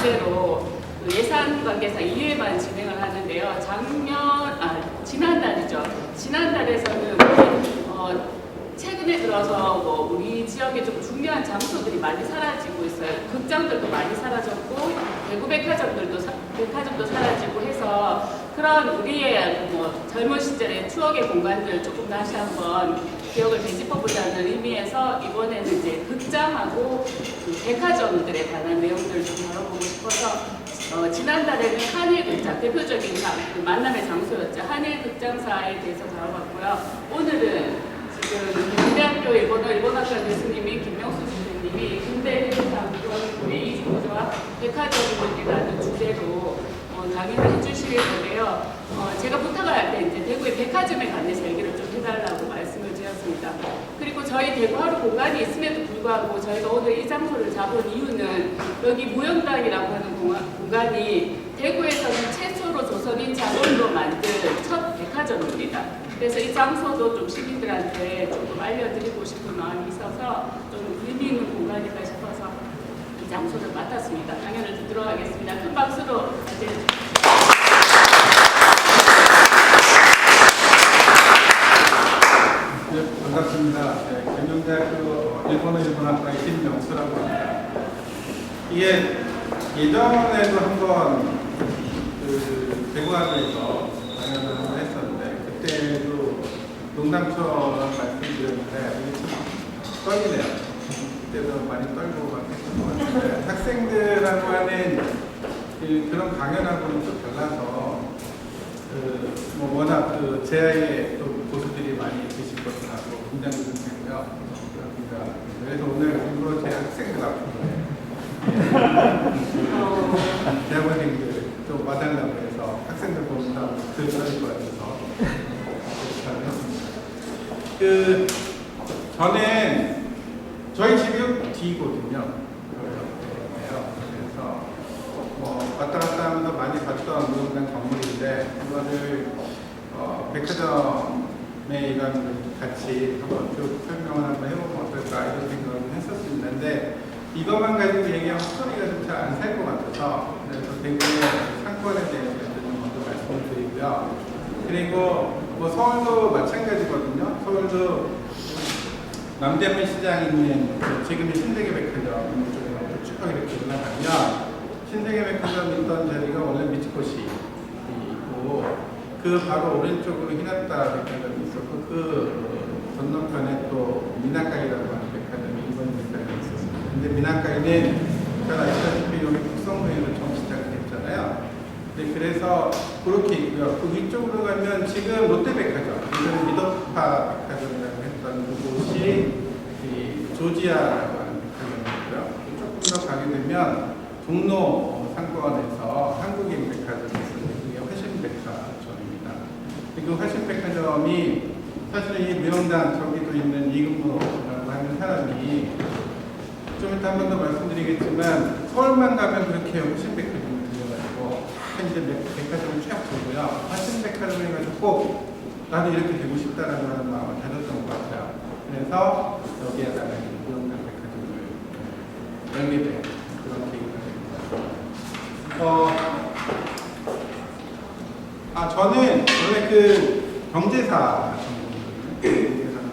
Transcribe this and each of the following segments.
주제로 예산 관계상 2회만 진행을 하는데요. 지난달이죠. 지난달에서는 최근에 들어서 우리 지역에 좀 중요한 장소들이 많이 사라지고 있어요. 극장들도 많이 사라졌고 대구 백화점도 사라지고 해서 그런 우리의 젊은 시절의 추억의 공간들 조금 다시 한번 기억을 되짚어보자는 의미에서 이번에는 이제 극장하고 백화점들에 관한 내용들을 좀 다뤄보고 싶어서 지난달에는 한일극장, 대표적인 만남의 장소였죠. 한일극장사에 대해서 다뤄봤고요. 오늘은 지금 경대학교 일본학과 교수님이 김명수 선생님이 근대회상과 이중구조와 백화점이라는 주제로 강의를 해주실 건데요. 제가 부탁을 할 때 이제 대구의 백화점에 관해서 얘기를 좀 해달라고 말씀을 드렸습니다. 그리고 저희 대구 하루 공간이 있음에도 불구하고 저희가 오늘 이 장소를 잡은 이유는 여기 무영당이라고 하는 공간이 대구에서는 최초로 조선인 자본으로 만든 첫 백화점입니다. 그래서 이 장소도 좀 시민들한테 조금 알려드리고 싶은 마음이 있어서 좀 의미 있는 공간이다 싶어서 이 장소를 맡았습니다. 강연을 듣도록 하겠습니다. 큰 박수로 맞이해주십시오. 네, 반갑습니다. 경영대학교 일본어학과의 김명수라고 합니다. 이게 예전에도 한번 대구학교에서 강연을 한번 했었는데 그때도 농담처럼 말씀드렸는데 떨리네요. 그때도 많이 떨고 막 했던 것 같은데 학생들하고 하는 그런 강연하고는 또 달라서 워낙 제 아이의 또 고수들이 많이 계실 것을 알고 굉장히 좋고요. 그래서 오늘 일부러 제 학생들 앞으로 대학원생들 좀 와달라고 해서 학생들 보면서 글 써줄 것 같아서 그렇게 했습니다. 저는 저희 집이 뒤거든요. 그래서 왔다 갔다 하면서 많이 봤던 무용단 건물인데 그거를 백화점에 이런 같이 한번 쭉 설명을 한번 해보면 어떨까 이런 생각을 했었습니다. 근데 이것만 가지고 얘기하면 스토리가 좀 잘 안 살 것 같아서 그래서 대구의 상권에 대해서 좀 먼저 말씀을 드리고요. 그리고 서울도 마찬가지거든요. 서울도 남대문 시장에 있는 지금의 신세계백화점 쪽에 쭉 이렇게 올라가면 신세계백화점 있던 자리가 원래 미츠코시 있고 그 바로 오른쪽으로 히나타 백화점이 있었고 그 건너편에 또 미나카이라고 하는 백화점이 일본 백화점이 있었습니다. 근데 미나카이는 잘 아시다시피 여기 국성동에서 처음 시작했잖아요. 네, 그래서 그렇게 있고요. 그 위쪽으로 가면 지금 롯데백화점, 이전에 미더파 백화점이라고 했던 그곳이 조지아라고 하는 백화점이고요. 조금 더 가게 되면 종로 상권에서 한국인 백화점이 있었는데 그게 화신백화점입니다. 그 화신백화점이 사실 이 무영단 저기도 있는 이금무라고 하는 사람이 좀 이따 한 번 더 말씀드리겠지만 서울만 가면 그렇게 화신백화점을 들려가지고 이제 백화점을 쫙 돌고요. 화신백화점을 해가지고 꼭 나도 이렇게 되고 싶다라는 마음을 가졌던 것 같아요. 그래서 여기에다가 무영단 백화점을 열게 된 그런 계기가 됩니다. 저는 원래 경제사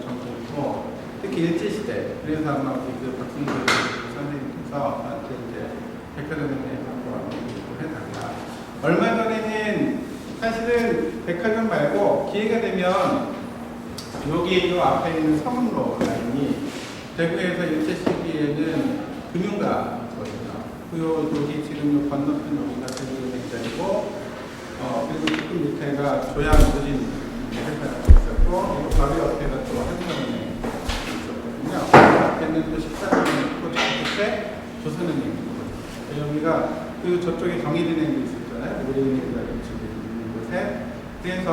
전공이고 특히 일제시대 그래서 아마 박승철 선생님께서 저한테 이제 백화점에 대해서 해달라. 얼마 전에는 사실은 백화점 말고 기회가 되면 여기 이 앞에 있는 서문로 라인이 대구에서 일제 시기에는 금융가거든요. 여기 지금 건너편 여기가 대구은행자리고 그리고 조금 밑에가 조양조진 회사가 있었고 바로 옆에가 또 한국은행이 있었거든요. 앞에는 또 식사은행이 있고 저 끝에 조선은행이 있고 여기가 그리고 저쪽에 경희은행도 있었잖아요. 우리은행이라고 있는 곳에 그래서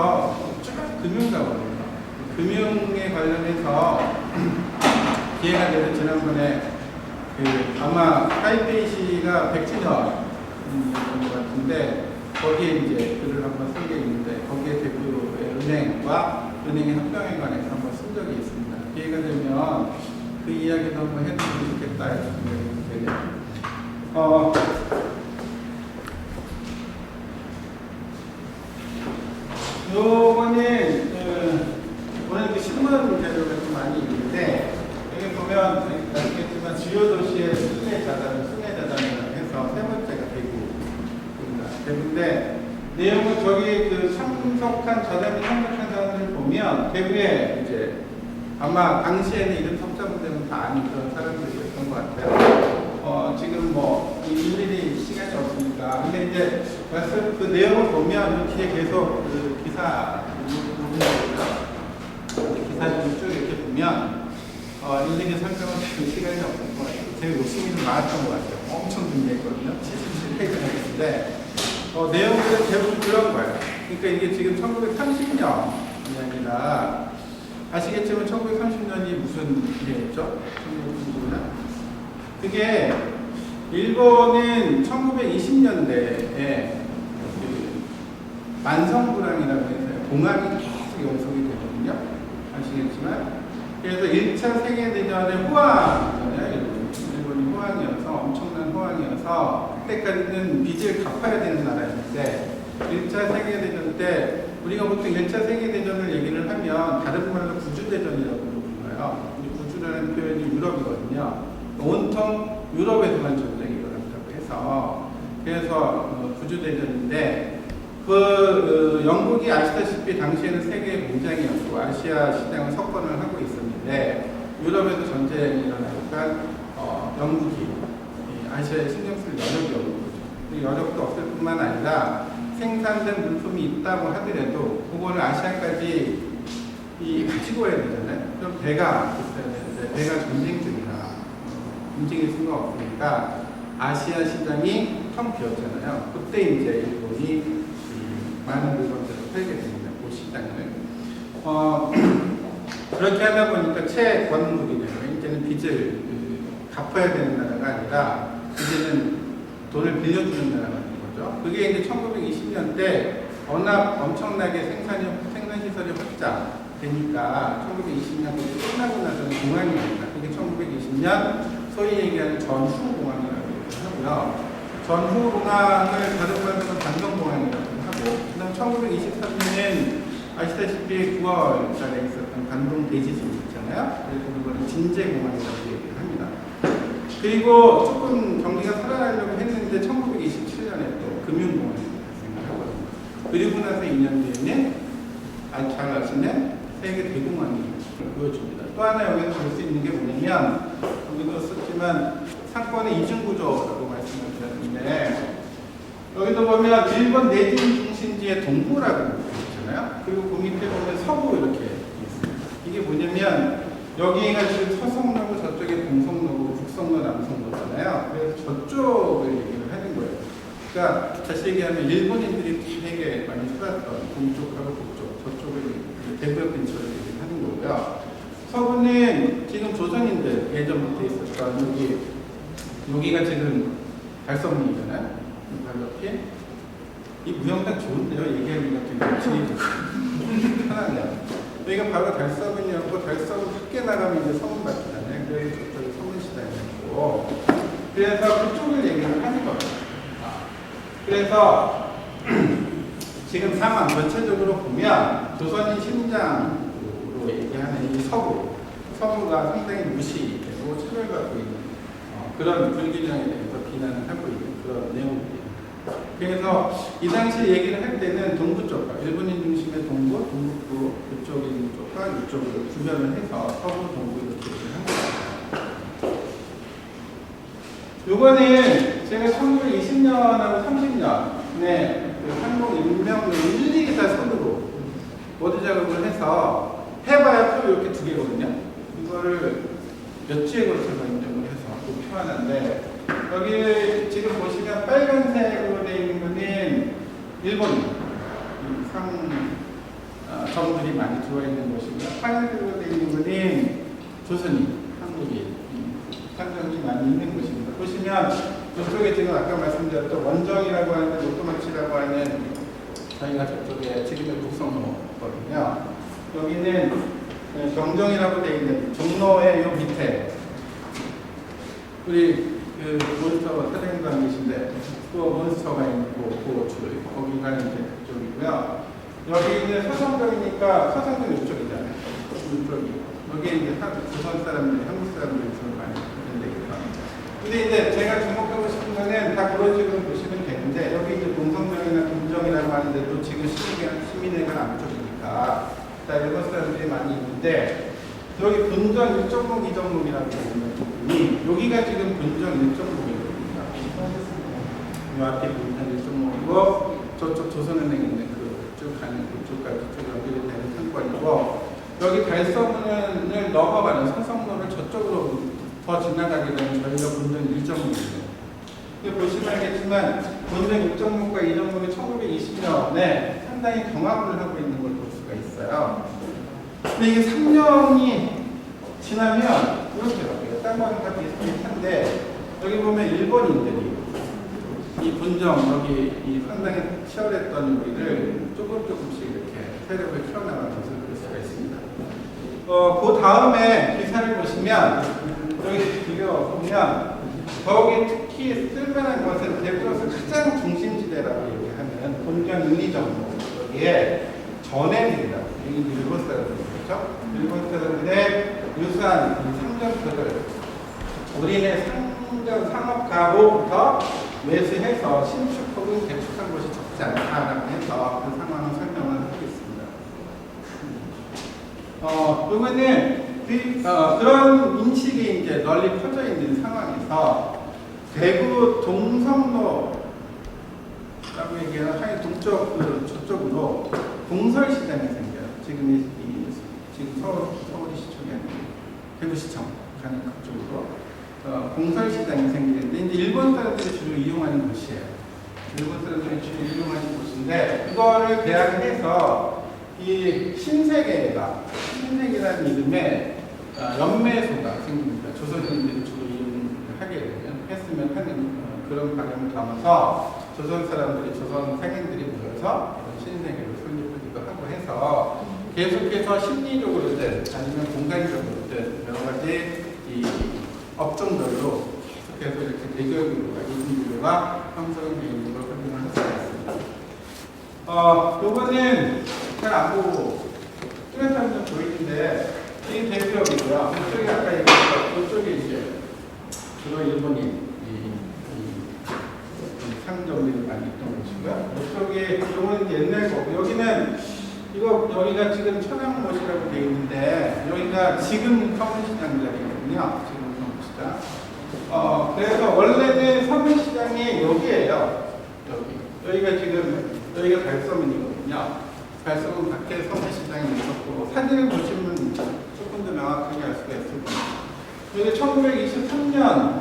쭉 금융가거든요. 금융에 관련해서 기회가 되는 지난번에 아마 타이페이시가 100주년인 것 같은데 거기에 이제 글을 한번 쓴 게 있는데 거기에 대구의 은행과 은행의 합병에 관해서 한번 쓴 적이 있습니다. 기회가 되면 그 이야기도 한번 해드리고 싶겠다 이런 생각이 드네요. 요거는 오늘 그 신문 자료가 좀 많이 있는데 여기 보면 아시겠지만 주요 도시의 순회 자단을 해서 세 번째가 대구인데 내용은 저기 그 참석한 저자들이 참석한 사람들을 보면 대구에 이제 아마 당시에는 이런 석자분들은 다 아닌 그런 사람들이었던 것 같아요. 지금 뭐 일일이 시간이 없으니까. 근데 이제 그 내용을 보면 뒤에 계속 그 기사 쭉 이렇게 보면 일일이 설명을 드릴 시간이 없을 것 같아요. 제 욕심이 좀 많았던 것 같아요. 엄청 준비했거든요. 77페이지나 했는데 내용들은 대부분 그런 거예요. 그러니까 이게 지금 1930년 이야기라 아시겠지만 1930년이 무슨 해였죠? 1930년? 그게 일본은 1920년대에 그 만성불황이라고 해서 공황이 계속 연속이 되거든요. 아시겠지만 그래서 1차 세계대전의 호황이잖아요. 일본이 호황이어서 엄청난 호황이어서 그때까지는 빚을 갚아야 되는 나라였는데 1차 세계대전 때 우리가 보통 1차 세계대전을 얘기를 하면 다른 말로 구주대전이라고 불러요. 구주라는 표현이 유럽이거든요. 온통 유럽에서만 전쟁이 일어났다고 해서 그래서 구주대전인데 그 영국이 아시다시피 당시에는 세계 공장이었고 아시아 시장을 석권을 하고 있었는데 유럽에서 전쟁이 일어나니까 영국이 아시아에 신경 쓸 여력이 없는 거죠. 여력도 없을 뿐만 아니라 생산된 물품이 있다고 하더라도 그거를 아시아까지 가지고 와야 되잖아요. 그럼 배가 있어야 되는데 배가 전쟁 중이라 움직일 수가 없으니까 아시아 시장이 텅 비었잖아요. 그때 이제 일본이 많은 물건들을 팔게 됩니다. 그 시장을. 그렇게 하다 보니까 채권국이 되면 이제는 빚을 갚아야 되는 나라가 아니라 이제는 돈을 빌려주는 나라가 되는 거죠. 그게 이제 1920년대 워낙 엄청나게 생산시설이 확장되니까 1920년 끝나고 나서는 공항입니다. 그게 1920년 소위 얘기하는 전후공항이라고 하고요. 전후공항을 다른 말로는 반동공항이라고 하고 그다음 1923년엔 아시다시피 9월달에 있었던 반동 대지진이 있잖아요. 그래서 그거는 진제공항이라고 얘기를 합니다. 그리고 조금 경기가 살아나려고 했는데 1927년에 또 금융공항이 발생을 하거든요. 그리고 나서 2년 뒤에는 잘 아시는 세계 대공황이 보여줍니다. 또 하나 여기서 볼 수 있는 게 뭐냐면 여기도 썼지만 상권의 이중구조라고 말씀을 드렸는데 여기도 보면 일본 내진 중심지의 동부라고 있잖아요. 그리고 그 밑에 보면 서부 이렇게 있습니다. 이게 뭐냐면 여기가 지금 서성로고 저쪽에 동성로고 북성로 남성로잖아요. 그래서 저쪽을 얘기를 하는 거예요. 그러니까 다시 얘기하면 일본인들이 되게 많이 살았던 동쪽하고 북쪽, 저쪽을 대구역 근처를 얘기를 하는 거고요. 서부는 지금 조선인들 예전부터 있었던 여기가 지금 달성문이잖아요. 바로 옆에 이 무형단 좋은데요. 얘기하기가 되게 편하네요. 여기가 바로 달서문이었고 달서문 밖에 나가면 이제 서문밭이잖아요. 그래서 저쪽이 서문시장이었고 그래서 그쪽을 얘기를 하는 거예요. 그래서 지금 상황 전체적으로 보면 조선인 심장으로 얘기하는 이 서부가 상당히 무시되고 차별받고 있는 그런 불균형에 대해서 비난을 하고 있는 그런 내용입니다. 그래서 이 당시 얘기를 할 때는 동부 쪽과 일본인 중심의 동북부 그쪽에 있는 쪽과 이쪽으로 구별을 해서 서부, 동부 이렇게 얘기를 합니다. 요거는 제가 1920년하고 30년에 그 항공인명을 일일이 다 손으로 모드 작업을 해서 해봐야 표 이렇게 2개거든요. 이거를 몇 주에 걸쳐서 인정을 해서 표 하나인데 여기 지금 보시면 빨간색으로 되어 있는 거는 일본인 점들이 많이 들어있는 것이고요. 파란색으로 되어 있는 거는 조선인, 한국인 상점이 많이 있는 곳입니다. 보시면 이쪽에 지금 아까 말씀드렸던 원정이라고 하는 노토마치라고 하는 저희가 저쪽에 지금의 북성로거든요. 여기는 경정이라고 되어 있는 종로의 요 밑에 우리 그 몬스터 사장님도 안 계신데 그 몬스터가 있는 그 거기가 이제 그쪽이고요. 여기 이제 서성동이니까 서성동 이쪽이잖아요. 이쪽이. 여기 이제 조선 사람들이 한국 사람들이 주로 많이 있는 데거든요. 근데 이제 제가 주목하고 싶은 거는 다 그런 식으로 보시면 되는데 여기 이제 동성명이나 동정이라고 하는데도 지금 시민회관 남쪽이니까 다 일본 사람들이 많이 있는데 여기 본전 1종목, 2종목이라고 보는 부분이 여기가 지금 본전 1종목이거든요. 이 앞에 본전 1종목이고 저쪽 조선은행 있는 그쭉 가는 그쪽까지 쭉 연결되는 상권이고 여기 달서문을 넘어가는 서성로를 저쪽으로 더 지나가게 되면 저희가 본전 1종목이에요. 보시면 알겠지만 본전 1종목과 2종목이 1920년에 상당히 경합을 하고 있는 걸 볼 수가 있어요. 근데 이게 3년이 지나면 이렇게 바뀌어요. 딴 거는 다 비슷비슷한데 여기 보면 일본인들이 이 본정 여기 이 상당히 치열했던 우리를 조금씩 이렇게 세력을 키워나가면서 볼 수가 있습니다. 그 다음에 기사를 보시면 여기 이거 보면 거기 특히 쓸만한 것은 대표로서 가장 중심지대라고 얘기하는 본정 은희정목 여기에 전해들이라고 여기 일본 사람들이죠. 일본 사람들의 유사한 상점들을 우리네 상업가로부터 매수해서 신축 혹은 개축한 것이 적지 않다라고 해서 그 상황을 설명을 하겠습니다. 이거는 그런 인식이 이제 널리 퍼져 있는 상황에서 대구 동성로라고 얘기하는 하여 동쪽 저쪽으로 공설시장이 생겨요. 지금 서울이 시청이 아니고 대구시청 가는 그쪽으로 공설시장이 생기는데 이제 일본 사람들이 주로 이용하는 곳이에요. 일본 사람들이 주로 이용하는 곳인데 그거를 대항해서 이 신세계라는 이름의 연매소가 생깁니다. 조선인들이 주로 이용하게 했으면 하는 그런 바람을 담아서 조선 사람들이 조선 상인들이 모여서 신세계를 설립하기도 하고 해서 계속해서 심리적으로든 아니면 공간적으로든 여러 가지 이 업종별로 계속해서 이렇게 대교육과 이중교류가 형성되어 있는 걸 확인을 할 수가 있습니다. 요거는 잘 안 보고 뚜렷한 좀 보이는데 이 대표이고요. 이쪽이 아까 얘기했던 이쪽이 이제 주로 일본인 상점들이 많이 있던 곳이고요. 이쪽에 요거는 옛날 거고 여기는 여기가 지금 천양못이라고 되어 있는데 여기가 지금 서문시장 자리거든요. 지금 서문시장. 그래서 원래는 서문시장이 여기예요. 여기가 달서문이거든요. 달서문 밖에 서문시장이 있었고 사진을 보시면 조금 더 명확하게 알 수가 있을 겁니다. 여기 1923년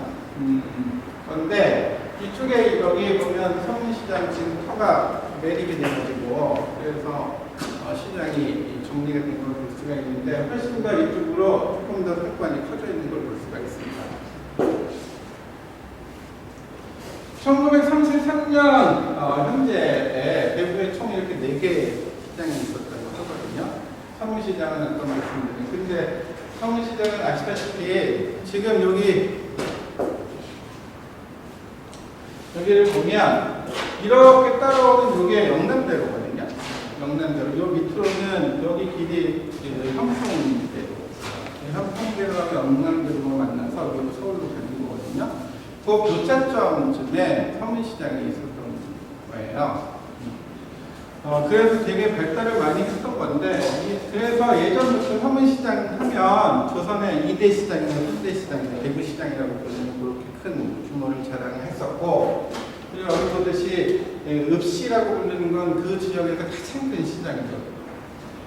건데 이쪽에 여기 보면 서문시장 지금 터가 매립이 돼가지고 그래서 시장이 정리가 된 걸 볼 수가 있는데 훨씬 더 이쪽으로 조금 더 상권이 커져 있는 걸 볼 수가 있습니다. 1933년 현재에 대구에 총 이렇게 4개 시장이 있었다고 하거든요. 서문시장은 아까 말씀드린 근데 서문시장은 아시다시피 지금 여기를 보면 이렇게 따라오는 이게 영남대로거든요. 영남대로. 요 밑으로는 여기 길이 현풍대로. 현풍대로하고 영남대로가 만나서 여기 서울로 가는 거거든요. 그 교차점쯤에 서문시장이 있었던 거예요. 그래서 되게 발달을 많이 했던 건데 그래서 예전부터 서문시장 하면 조선의 2대 시장이나 3대 시장이나 대구시장이라고 부르는 그렇게 큰 규모를 자랑했었고 그리고 여기 보듯이 읍시라고 부르는 건 그 지역에서 가장 큰 시장이죠.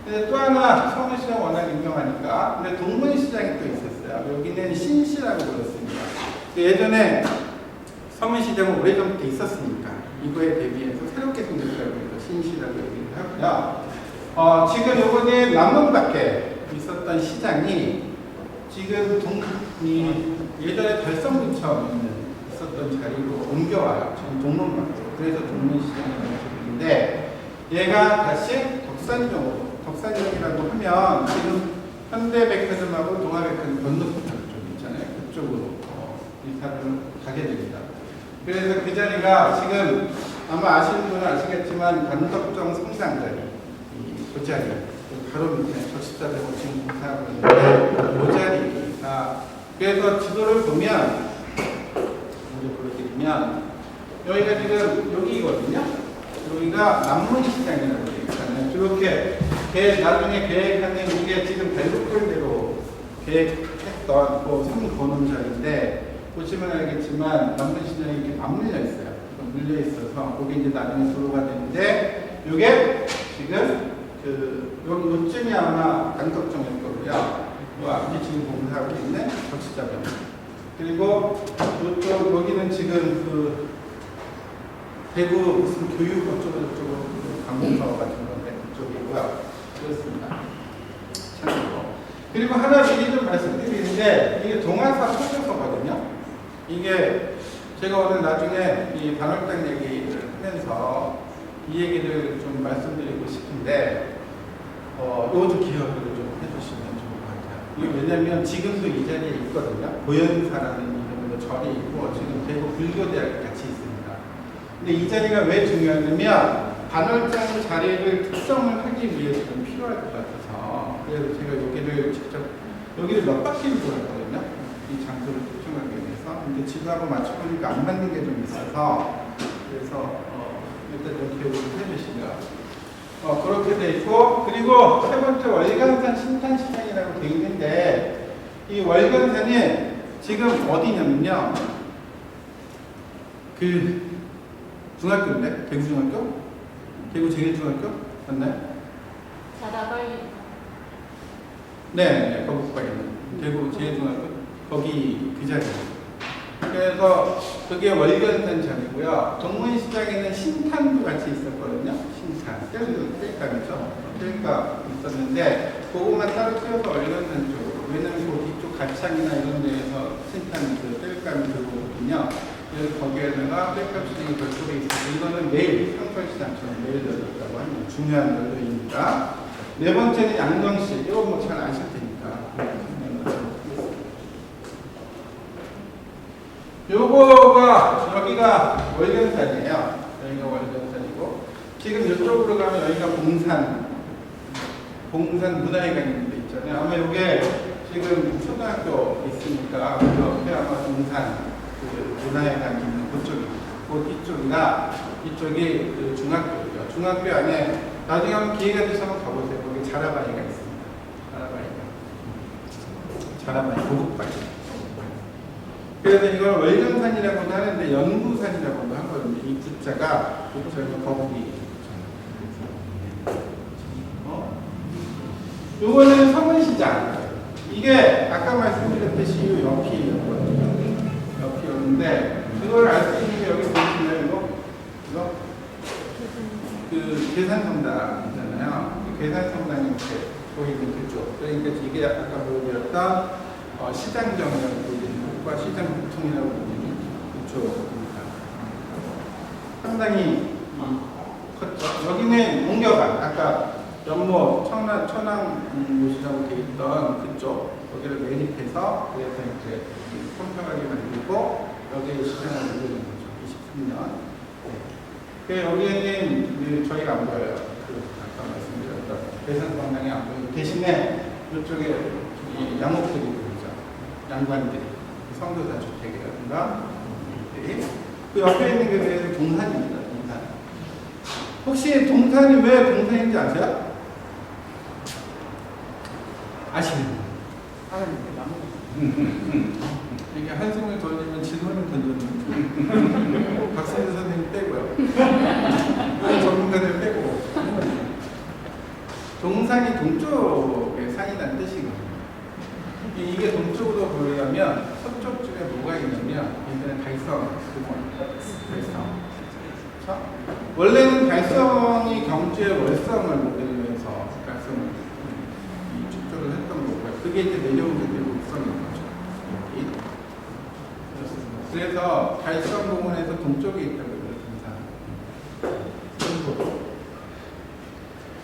근데 또 하나 서문시장 워낙 유명하니까 근데 동문시장이 또 있었어요. 여기는 신시라고 불렀습니다. 예전에 서문시장은 오래전부터 있었으니까 이거에 대비해서 새롭게 생겼다고 해서 신시라고 얘기를 하고요. 지금 요거는 남문밖에 있었던 시장이 지금 예전에 달성군처럼 있었던 자리로 옮겨와요. 지금 동문밖에. 그래서 동문시장이라는 소리인데 얘가 다시 덕산역이라고 하면 지금 현대백화점하고 동아백화점 건너편 쪽 있잖아요. 그쪽으로 이사를 가게 됩니다. 그래서 그 자리가 지금 아마 아시는 분은 아시겠지만 단덕정 성당자리 그 자리, 바로 밑에 적십자되고 지금 공사하고 있는데 그 자리가 그래서 지도를 보면 우리 보여드리면 여기가 지금 여기거든요. 여기가 남문시장이라고 되어 있잖아요. 이렇게 나중에 계획하는 이게 지금 벨로콜대로 계획했던 그 상거는 자리인데 보시면 알겠지만 남문시장이 이렇게 맞물려 있어요. 물려 있어서 거기 이제 나중에 도로가 되는데 이게 지금 요쯤이 아마 단덕정일 거고요. 요 앞에 지금 공사하고 있는 적시자병. 그리고 이쪽 여기는 지금 대구 무슨 교육 어쩌고저쩌고 관공서 같은 건데 그쪽이고요. 그렇습니다. 참고로. 그리고 하나 미리 좀 말씀드리는데 이게 동아사 소조서거든요. 이게 제가 오늘 나중에 이 반월당 얘기를 하면서 이 얘기를 좀 말씀드리고 싶은데 이것도 기억을 좀 해주시면 좋을 것 같아요. 이게 왜냐면 지금도 이 자리에 있거든요. 고연사라는 이름으로 절이 있고 지금 대구 불교대학이 같이 있습니다. 근데 이 자리가 왜 중요하냐면 반월장 자리를 특정을 하기 위해서 좀 필요할 것 같아서 그래서 제가 여기를 몇 바퀴를 돌았거든요. 이 장소를 특정하기 위해서. 근데 지도하고 맞춰보니까 안 맞는 게 좀 있어서 그래서 일단 좀 기억을 해주시고요. 그렇게 돼 있고 그리고 세 번째 월간산 신탄시장이라고 돼 있는데 이 월간산이 지금 어디냐면요. 중학교인데? 대구중학교? 대구제일중학교? 맞나요? 자다가이. 네, 거기 있는 대구제일중학교? 거기 그 자리예요. 그래서 그게 월견산 자리고요. 동문시장에는 신탄도 같이 있었거든요. 신탄. 뗄감이죠. 뗄감 있었는데 그것만 따로 떼어서 월견산 쪽으로. 왜냐면 그 뒤쪽 가창이나 이런 데에서 신탄 뗄감이 들어오거든요. 그래서 거기에다가 뗄감 시장이 별도로 있어서 이거는 매일 상설시장처럼 매일 열렸다고 하는 중요한 연료입니다. 네 번째는 양정시. 이거 뭐 잘 아실 테니까. 요거가 여기가 월견산이에요. 여기가 월견산이고 지금 이쪽으로 가면 여기가 봉산 문화회관 있는 데 있잖아요. 아마 이게 지금 초등학교 있으니까 그 옆에 아마 봉산 문화회관 있는 그쪽이 이쪽이나 이쪽이 중학교고요. 중학교 안에 나중에 한번 기회가 되시면 한번 가보세요. 거기 자라바이가 있습니다. 자라바이 고급바이. 그래서 이걸 월견산이라고도 하는데 연구산이라고도 하거든요. 이 구자가 거북이. 요거는 서문시장. 이게 아까 말씀드렸듯이 이 옆이었거든요. 옆이었는데 그걸 알 수 있는 게 여기 보시면 이거 계산성당이잖아요. 계산성당이 이렇게 보이는 그쪽. 그러니까 이게 아까 보여드렸던 시장정이라고 보이는 시장 보통이라고 보면 그쪽입니다. 상당히 컸죠. 여기는 옮겨가 아까 연못 천왕못이라고 되어 있던 그쪽 거기를 매립해서 그래서 이제 컴퓨터하게 만들고 여기에 시장을 만드는 거죠. 23년. 네. 여기에는 저희가 안 보여요. 아까 말씀드렸던 대산광장이 안 보이고 대신에 이쪽에 양옥들이 보이죠. 양관들이. 성교사 주택이라든가 그 옆에 있는 게 왜 동산입니다. 동산. 혹시 동산이 왜 동산인지 아세요? 아시는 분? 이게 한숨을 돌리면 진호를 던졌는데 박선재 선생님 빼고요. 전문가들 빼고 동산이 동쪽의 산이라는 뜻이거든요. 이게 동쪽으로 보려면 서쪽 쪽에 뭐가 있냐면 이제는 달성. 그렇죠? 원래는 달성이 경주의 월성을 모델로 해서 달성을 이 축조를 했던 거고요. 그게 이제 내려온 게 목성인 거죠. 여기. 그래서 달성 부분에서 동쪽에 있다고 해요. 동산.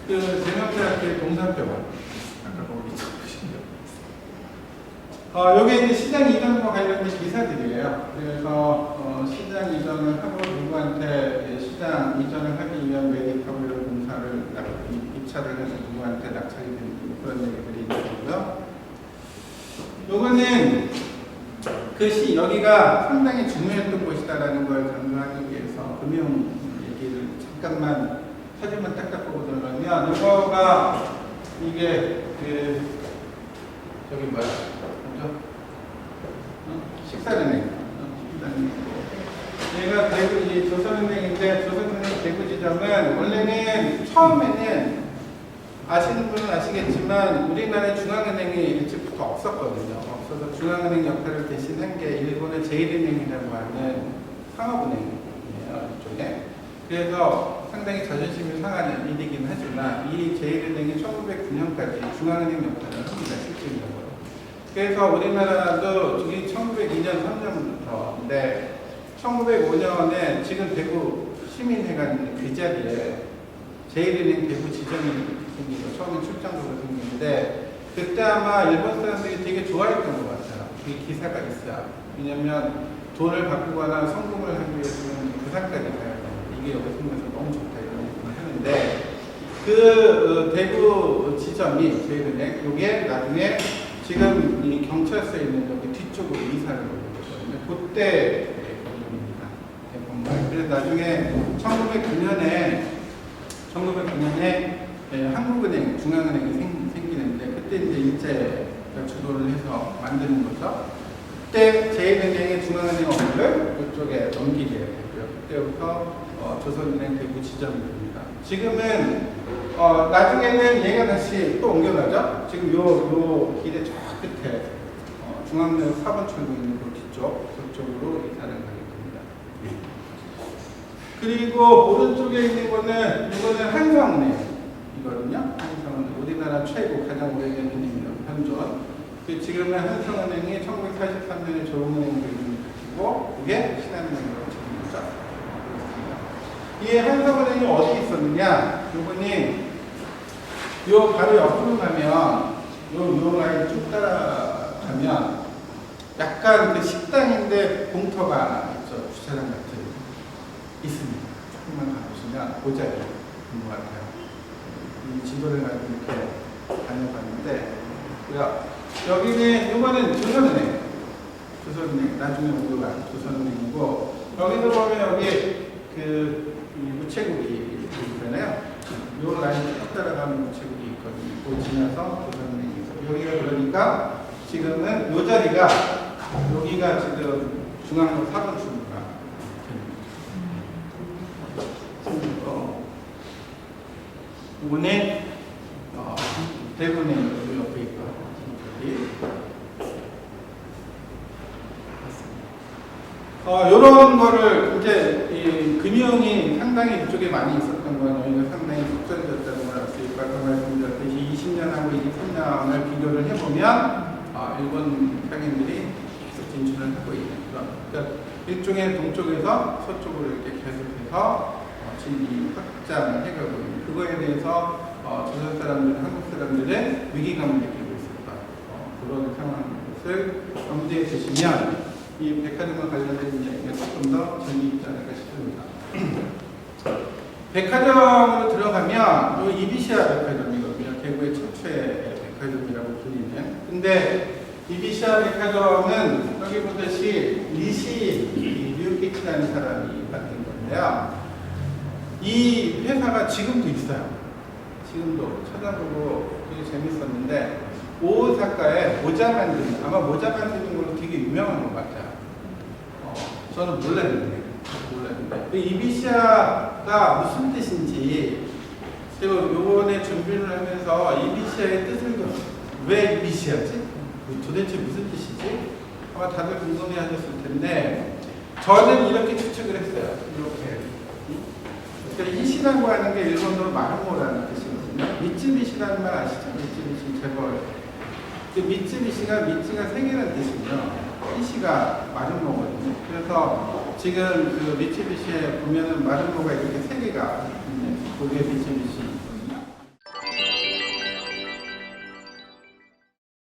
그 대명대학교의 동산병원. 아까 거기 보시죠. 여기 이제 시장 이전과 관련된 기사들이에요. 그래서 시장 이전을 하고 누구한테 시장 이전을 하기 위한 매립하고 이런 공사를 2차 주차를 해서 누구한테 낙찰이 되는 그런 얘기들이 있는 거고요. 요거는 여기가 상당히 중요했던 곳이다라는 걸 강조하기 위해서 금융 얘기를 잠깐만 사진만 딱딱 보고 들어가면 이거가 이게 저기 뭐야? 뭐죠? 식사은행. 얘가 대구 조선은행인데 조선은행 대구지점은 원래는 처음에는 아시는 분은 아시겠지만 우리나라에 중앙은행이 일찍부터 없었거든요. 없어서 중앙은행 역할을 대신한 게 일본의 제1은행이라고 하는 상업은행이에요. 이쪽에. 그래서 상당히 자존심이 상하는 일이긴 하지만 이 제1은행이 1909년까지 중앙은행 역할을 합니다. 실질적으로. 그래서 우리나라도 1902년 3년부터인데 1905년에 지금 대구 시민회관 그 자리에 제1은행 대구 지점이 생기고 처음에 출장소가 생기는데 그때 아마 일본 사람들이 되게 좋아했던 것 같아요. 그게 기사가 있어요. 왜냐면 돈을 바꾸거나 성공을 하기 위해서는 부산까지 가야 돼요. 이게 여기 생겨서 너무 좋다 이런 얘기를 하는데 그 대구 지점이 제1은행 요게 나중에 지금 이 경찰서에 있는 여기 뒤쪽으로 이사를 오거든요. 그때 건물입니다. 그래서 나중에 1909년에 한국은행, 중앙은행이 생기는데 그때 이제 일제가 주도를 해서 만드는 거죠. 그때 제1은행의 중앙은행 업무를 이쪽에 넘기게 되고요. 그때부터 조선은행 대구 지점이 됩니다. 지금은 나중에는 얘가 다시 또 옮겨가죠. 지금 요 길의 저 끝에 중앙역 4번 출구 있는 그 뒤쪽 그쪽으로 이사를 가게 됩니다. 그리고 오른쪽에 있는 거는 이거는 한성은행이거든요. 한성은행 우리나라 최고 가장 오래된 은행이라고 현존. 지금은 한성은행이 1943년에 조흥은행으로 이름을 바뀌고 이게 신한은행으로 지금 있죠. 이 한성은행이 어디 있었느냐? 요번이 요 바로 옆으로 가면 요 라인 쭉 따라가면 약간 그 식당인데 공터가 있죠. 주차장 같은 있습니다. 조금만 가보시면 보자기 것 같아요. 이 지도를 가지고 이렇게 다녀봤는데 여기는 요거는 조선은행 나중에 옮겨간 조선은행이고 여기도 보면 여기 우체국이 있잖아요. 요 라인 쭉 따라가면 우체국이 있거든요. 그 지나서 조선은행이고 여기가 그러니까 지금은 요 자리가 여기가 지금 중앙로 4번 출구가 이번에 대구은행 옆에 있고 이런 거를 이제 이 금융이 상당히 이쪽에 많이 있었던 건 여기가 상당히 속전되었다는 걸 알 수 있고 아까 말씀드렸듯이 20년하고 23년을 비교를 해보면 일본 상인들이 계속 진출을 하고 있는 그런 그러니까 일종의 동쪽에서 서쪽으로 이렇게 계속해서 진입 확장을 해가고 있는 그거에 대해서 조선 사람들, 한국 사람들은 위기감을 느끼고 있었다. 그런 상황을 염두에 두시면 이 백화점과 관련된 이야기가 조금 더 재미있지 않을까 싶습니다. 백화점으로 들어가면 이 이비시아 백화점이거든요. 대구의 최초의 백화점이라고 불리는. 근데 이비시아 백화점은 여기 보듯이 류키치라는 사람이 만든 건데요. 이 회사가 지금도 있어요. 지금도 찾아보고 되게 재밌었는데 오사카에 모자 만드는 아마 모자 만드는 걸로 되게 유명한 것 같아요. 저는 몰랐는데 이비시아가 무슨 뜻인지 제가 요번에 준비를 하면서 이비시아의 뜻을 왜 이비시아지? 도대체 무슨 뜻이지? 아마 다들 궁금해 하셨을 텐데 저는 이렇게 추측을 했어요. 이렇게 이시라고 하는 게 일본어로 마르모라는 뜻이거든요. 미쯔비시라는 말 아시죠? 미쯔비시 재벌. 미쯔비시가 미츠가 세 개라는 뜻이고요. 이시가 마름모거든요. 그래서 지금 그 미쯔비시에 보면은 마름모가 이렇게 세 개가 있는데 그게 미쯔비시